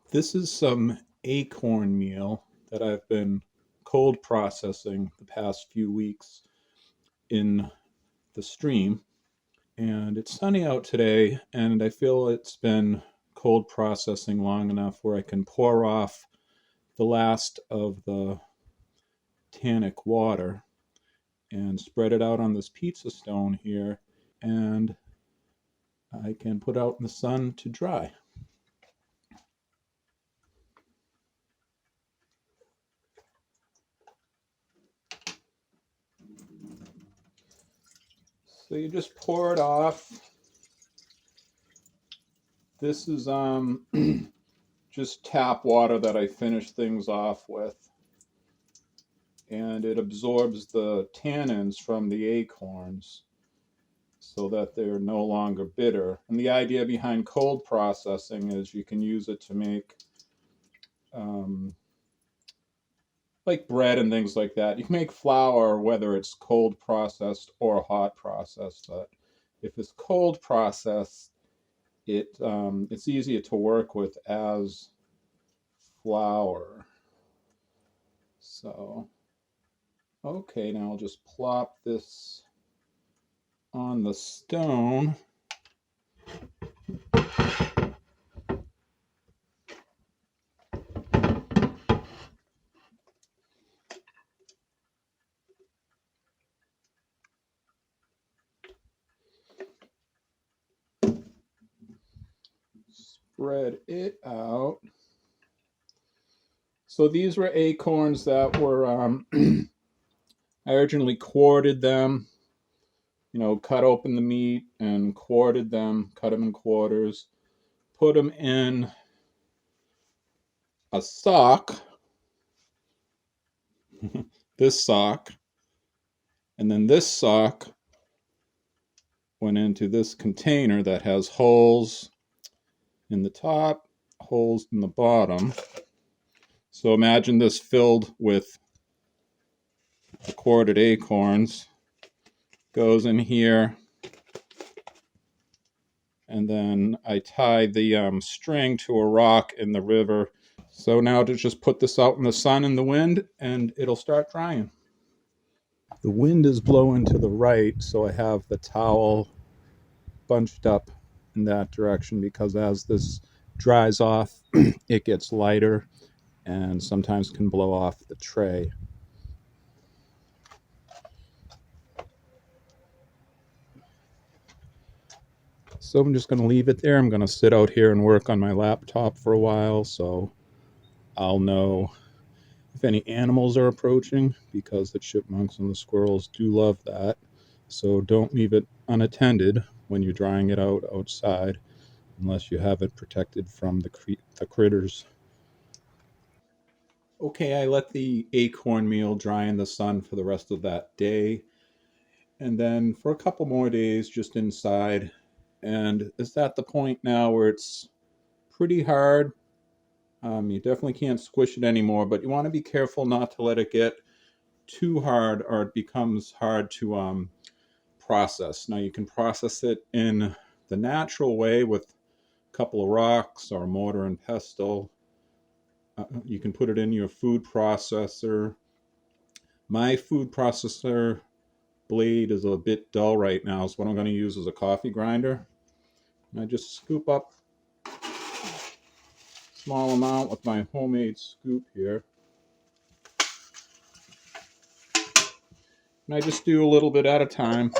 This is some acorn meal that I've been cold processing the past few weeks in the stream. And it's sunny out today, and I feel it's been cold processing long enough where I can pour off the last of the tannic water and spread it out on this pizza stone here, and I can put out in the sun to dry. So you just pour it off. This is just tap water that I finish things off with, and it absorbs the tannins from the acorns so that they're no longer bitter. And the idea behind cold processing is you can use it to make um, like bread and things like that. You can make flour whether it's cold processed or hot processed, but if it's cold processed, it's easier to work with as flour. So, okay, now I'll just plop this on the stone. Spread it out. So these were acorns that were, I originally quartered them, cut open the meat and quartered them, cut them in quarters, put them in a sock, this sock, and then this sock went into this container that has holes in the top, holes in the bottom. So imagine this filled with the quartered acorns, goes in here, and then I tie the string to a rock in the river. So now to just put this out in the sun and the wind, and it'll start drying. The wind is blowing to the right, so I have the towel bunched up in that direction because as this dries off, it gets lighter and sometimes can blow off the tray. So I'm just going to leave it there. I'm going to sit out here and work on my laptop for a while, so I'll know if any animals are approaching, because the chipmunks and the squirrels do love that. So don't leave it unattended when you're drying it out outside, unless you have it protected from the critters. Okay, I let the acorn meal dry in the sun for the rest of that day, and then for a couple more days just inside. And it's at the point now where it's pretty hard. You definitely can't squish it anymore, but you want to be careful not to let it get too hard or it becomes hard to process. Now you can process it in the natural way with a couple of rocks or mortar and pestle. You can put it in your food processor. My food processor blade is a bit dull right now, so what I'm going to use is a coffee grinder. And I just scoop up a small amount with my homemade scoop here. And I just do a little bit at a time.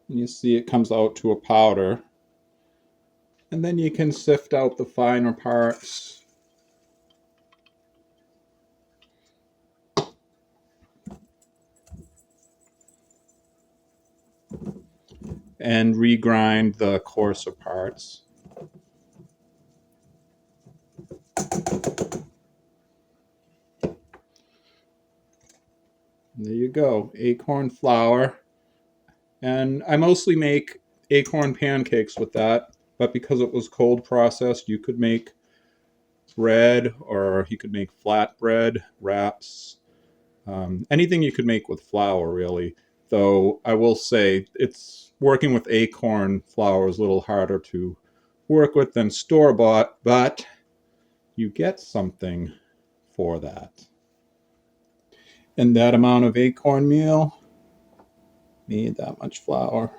And you see it comes out to a powder. And then you can sift out the finer parts. And regrind the coarser parts. There you go, acorn flour. And I mostly make acorn pancakes with that, but because it was cold processed, you could make bread, or you could make flatbread, wraps, anything you could make with flour, really. Though I will say it's working with acorn flour is a little harder to work with than store bought, but you get something for that. And that amount of acorn meal made that much flour.